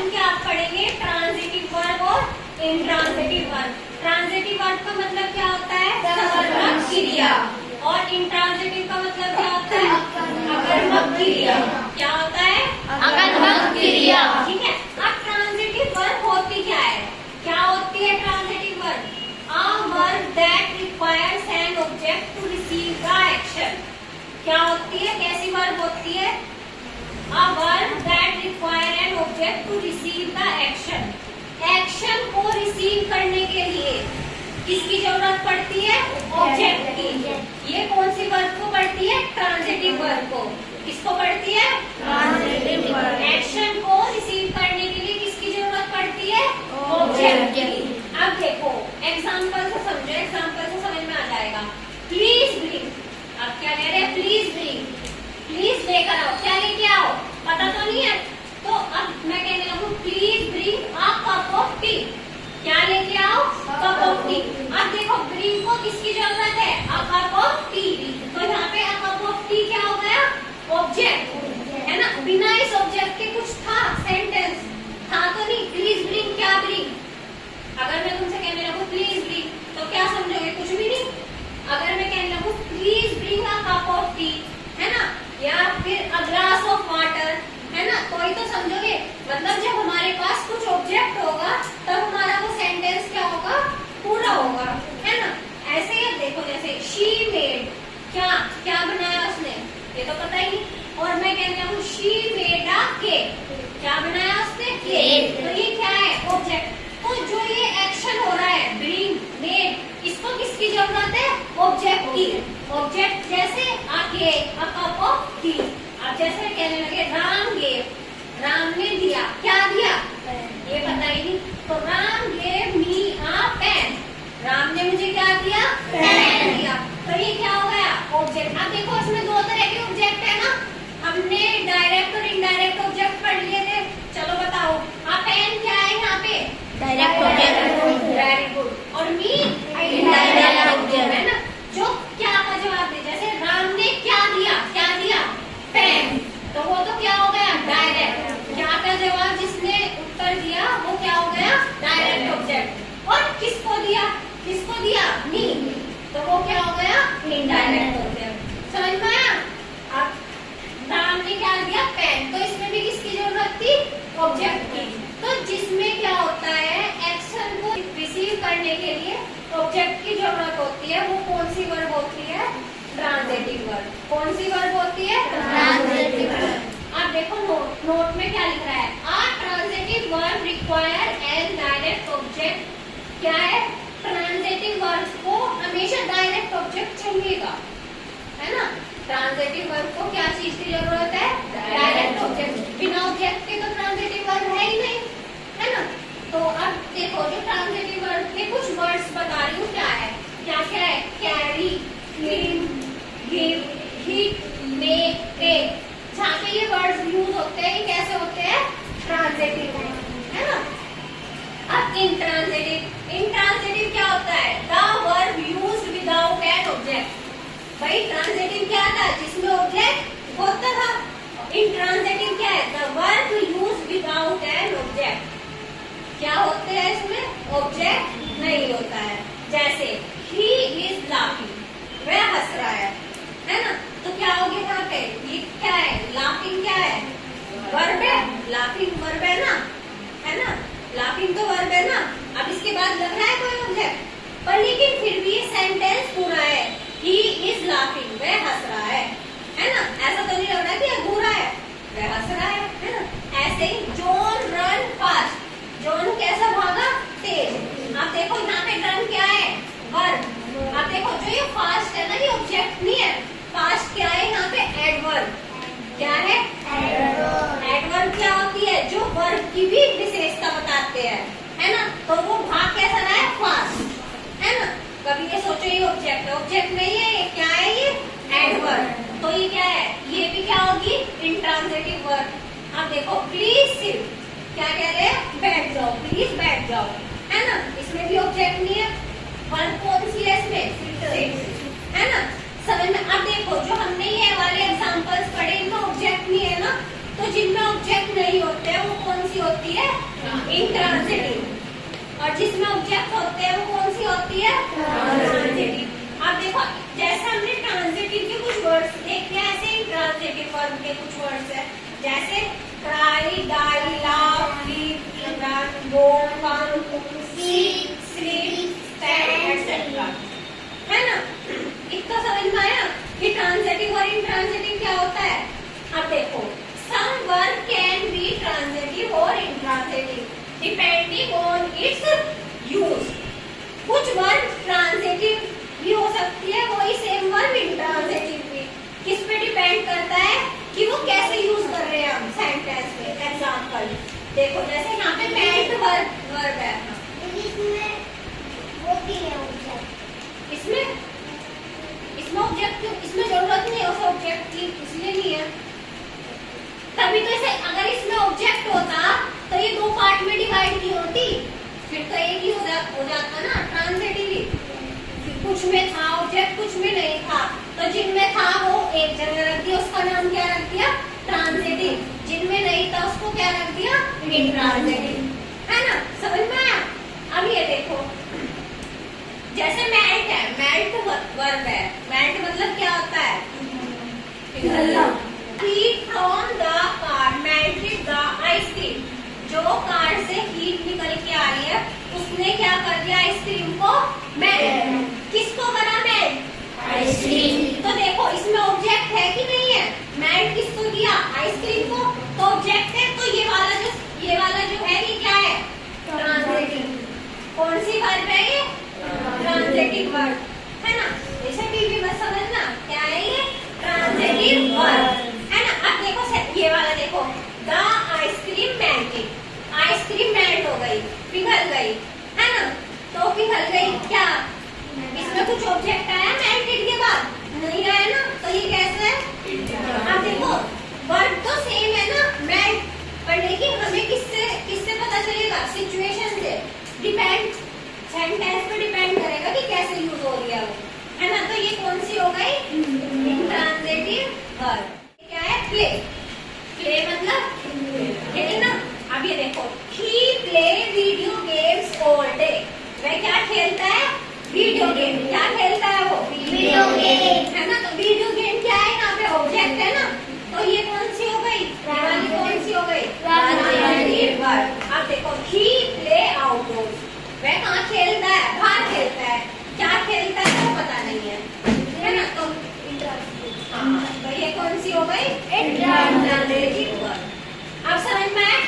Question के आप पढ़ेंगे ट्रांजिटिव वर्ब और इंट्रांजिटिव वर्ब। ट्रांजिटिव वर्ब का मतलब क्या होता है? सकर्मक क्रिया। और इंट्रांजिटिव का मतलब क्या होता है? अकर्मक क्रिया। क्या होता है? अकर्मक क्रिया। ठीक है। अब ट्रांजिटिव वर्ब होती क्या है? क्या होती है transitive verb? A verb that requires an object to receive the action। क्या होती है? कैसी वर्ब होती है? A verb that require an object to receive the action। Action को रिसीव करने के लिए किसकी जरूरत पड़ती है? ऑब्जेक्ट की। ये कौन सी वर्ब को पड़ती है? ट्रांजिटिव वर्ब को। किसको पड़ती है? Transitive verb. एक्शन को रिसीव करने के लिए किसकी जरूरत पड़ती है? ऑब्जेक्ट की। अब देखो एग्जाम्पल से समझो, एग्जाम्पल से समझ में आ जाएगा। Please bring. अब क्या कह रहे हैं? Please bring. प्लीज लेकर आओ। क्या लेके आओ? पता तो नहीं है। तो अब मैं कहने लगूं please bring a cup of tea. क्या लेके आओ? Cup of tea. अब देखो ब्रिंग को किसकी जरूरत है? A cup of tea. तो यहाँ पे अ कप ऑफ टी क्या हो गया? ऑब्जेक्ट है ना। बिना इस ऑब्जेक्ट के कुछ था? सेंटेंस था तो नहीं। प्लीज ब्रिंग, क्या ब्रिंग? अगर मैं तुमसे कहने लगूं प्लीज ब्रिंग तो क्या समझोगे? कुछ भी नहीं। अगर मैं कहने लगूं please bring a cup of tea, है ना, या फिर अ ग्लास ऑफ वाटर, है ना, तो ही तो समझोगे। मतलब जब हमारे पास कुछ ऑब्जेक्ट होगा तब हमारा वो सेंटेंस क्या होगा? पूरा होगा, है ना। ऐसे ही देखो जैसे शी मेड, क्या क्या बनाया उसने? ये तो पता ही नहीं। और मैं कहने लगूं शी मेड अ केक। क्या बनाया उसने? केक। तो ये क्या है? ऑब्जेक्ट। तो जो ये एक्शन हो रहा है ब्रिंग, मेड, इसको किसकी जरूरत है? ऑब्जेक्ट की। ऑब्जेक्ट जैसे आके अ कप ऑफ टी। अब जैसे कहने लगे राम गेव, राम ने दिया। क्या दिया? ये पता ही नहीं। तो राम गेव मी अ पेन। राम ने मुझे क्या दिया? पेन दिया। तो ये क्या हो गया? ऑब्जेक्ट। अब देखो इसमें दो तरह के ऑब्जेक्ट है ना। हमने डायरेक्ट और इनडायरेक्ट ऑब्जेक्ट पढ़ लिए थे। चलो बताओ पेन क्या है यहाँ पे? Direct object. Very good. और मी इनडायरेक्ट ऑब्जेक्ट है ना, जो क्या का जवाब दे। जैसे राम ने क्या दिया? क्या दिया? पेन। तो वो तो क्या हो गया? डायरेक्ट। क्या का जवाब जिसने उत्तर दिया वो क्या हो गया? Direct object. और किसको दिया? किसको दिया? मी। तो वो क्या हो गया? Indirect object. समझ में आया? अब राम ने क्या दिया? पेन। तो इसमें भी किसकी जरूरत थी? ऑब्जेक्ट की। तो जिसमें क्या होता है? एक्शन को रिसीव करने के लिए ऑब्जेक्ट की जरूरत होती है, वो कौन सी वर्ब होती है? Transitive verb. कौन सी वर्ब होती है? Transitive verb. अब देखो नोट, नोट में क्या लिख रहा है? अ transitive verb require an direct object. क्या है? ट्रांजिटिव वर्ब को हमेशा डायरेक्ट ऑब्जेक्ट चाहिएगा, है ना। ट्रांजिटिव वर्ब को क्या चीज की जरूरत है? Direct object. बिना ऑब्जेक्ट के तो ट्रांजिटिव वर्ब है ही नहीं, है ना। तो अब देखो जो ट्रांजिटिव वर्ब के कुछ वर्ड्स बता रही हूँ क्या है। क्या क्या है? Carry, clean, give, hit, make, take. जहाँ पे ये वर्ड्स यूज होते हैं ये कैसे होते हैं? ट्रांजिटिव है ना। अब इंट्रांजिटिव, इंट्रांजिटिव क्या होता है? The verb used without an object. भाई ट्रांजिटिव क्या था? जिसमें ऑब्जेक्ट होता था। इंट्रांजिटिव क्या है? The verb used without an object. क्या होते हैं इसमें? ऑब्जेक्ट नहीं होता है। जैसे ही इज लाफिंग, वह हंस रहा है ना। तो क्या हो गया यहाँ पे? ये क्या है? लाफिंग क्या है? वर्ब है। लाफिंग वर्ब है ना, है ना। लाफिंग तो वर्ब है ना। अब इसके बाद लग रहा है कोई ऑब्जेक्ट, पर लेकिन फिर भी ये सेंटेंस पूरा है। ही इज लाफिंग, वह हंस रहा है ना। ऐसा तो नहीं लग रहा कि अधूरा है, वह हंस रहा है ना। ऐसे ही जॉन रन फास्ट। जॉन कैसा भागा? तेज। आप देखो यहाँ पे रन क्या है? वर्ब। आप देखो जो ये फास्ट है ना, ये ऑब्जेक्ट नहीं है। फास्ट क्या है यहाँ पे? एडवर्ब। क्या है? एडवर्ब क्या होती है? जो वर्ब की भी विशेषता बताते हैं, है ना। तो वो भाग कैसा रहा है? फास्ट, है ना। कभी ये सोचो ये ऑब्जेक्ट है, ऑब्जेक्ट नहीं है। ये क्या है? ये एडवर्ब। तो ये क्या है? ये भी क्या होगी? Intransitive verb. अब देखो प्लीज सिट। क्या कह रहे हैं? बैठ जाओ, प्लीज बैठ जाओ, है ना। इसमें भी ऑब्जेक्ट नहीं है। वर्ब कौन सी है इसमें? सिट, है ना। समझ में? अब देखो जो हमने ये वाले एग्जांपल्स पढ़े इनमें ऑब्जेक्ट नहीं है ना। तो जिनमें ऑब्जेक्ट नहीं होते हैं वो कौन सी होती है? और जिसमें ऑब्जेक्ट होते हैं वो कौन सी होती है? ट्रांजिटिव। अब देखो जैसे हमने ट्रांजिटिव के कुछ वर्ड्स देखे, ऐसे ही ट्रांजिटिव वर्ब के कुछ वर्ड्स है, जैसे cry, die, laugh, leave, run, go, come, sit, sleep, stand, etcetera. है ना? इतना समझ में आया कि ट्रांजिटिव और इंट्रांजिटिव क्या होता है? अब देखो some verb can be transitive or intransitive depending on its use. कुछ वर्ब ट्रांजिटिव भी हो सकती है, वही सेम वर्ब इंट्रांजिटिव भी। किस पे डिपेंड करता है कि वो कैसे यूज कर रहे हैं हम सेंटेंस में। एग्जांपल देखो, जैसे यहाँ पे मेट वर्ब है, इसमें ऑब्जेक्ट, इसमें जरूरत नहीं है उस ऑब्जेक्ट की, इसलिए नहीं है। तभी तो इसे, अगर इसमें ऑब्जेक्ट होता तो ये दो पार्ट में डिवाइड की होती, फिर तो एक ही हो जाता ना ट्रांजिटिव। कुछ में था ऑब्जेक्ट, कुछ में नहीं था, तो जिनमें था वो एक जगह रख दिया, उसका नाम क्या रख दिया? ट्रांजिटिव। जिनमें नहीं था उसको क्या रख दिया? इंट्रांजिटिव। है ना? समझ में आया? अब ये देखो, जैसे मेल्ट है, मेल्ट वर्ब है, मेल्ट मतलब क्या होता है? Heat from the car melted the ice cream. जो कार से हीट निकल के आ रही है, उसने क्या कर दिया? आइसक्रीम को मेल्ट। किसको करा मेल्ट? आइसक्रीम। तो देखो इसमें ऑब्जेक्ट है कि नहीं है? मेल्ट किसको किया? आइसक्रीम को। तो ऑब्जेक्ट है, तो ये वाला जो है ये क्या है? ट्रांजिटिव। कौन सी वर्ब है ये? Transitive verb. है ना? इसे भी बस समझना क्या है ये? Transitive verb. है ना? अब देखो ये वाला देखो, the ice cream melted, ice cream melt हो गई, पिघल गई। है ना? तो पिघल गई, क्या इसमें कुछ ऑब्जेक्ट आया मेल्टेड के बाद? नहीं आया ना, तो ये कैसे है? अब देखो वर्ब तो सेम है ना, मेल्ट, पर लेकिन हमें किससे पता चलेगा? सिचुएशन से। डिपेंड, सेंटेंस पे डिपेंड करेगा कि कैसे यूज हो रही है वो। है ना? तो ये कौन सी हो गई? Intransitive verb. क्या है? प्ले। प्ले मतलब खेलना ना। अब ये देखो, he play video games all day. वह क्या खेलता है? Video game. क्या खेलता है वो? Video game. है ना? तो वीडियो गेम क्या है? यहाँ पे ऑब्जेक्ट है ना, तो ये कौन सी हो गई? वाली कौन सी हो गई? Transitive verb. अब देखो, he play outdoors. वह कहाँ खेलता है? बाहर खेलता है। क्या खेलता है वो पता नहीं है ना? तो हाँ, तो ये कौन सी हो गई? Intransitive verb. अब समझ में आया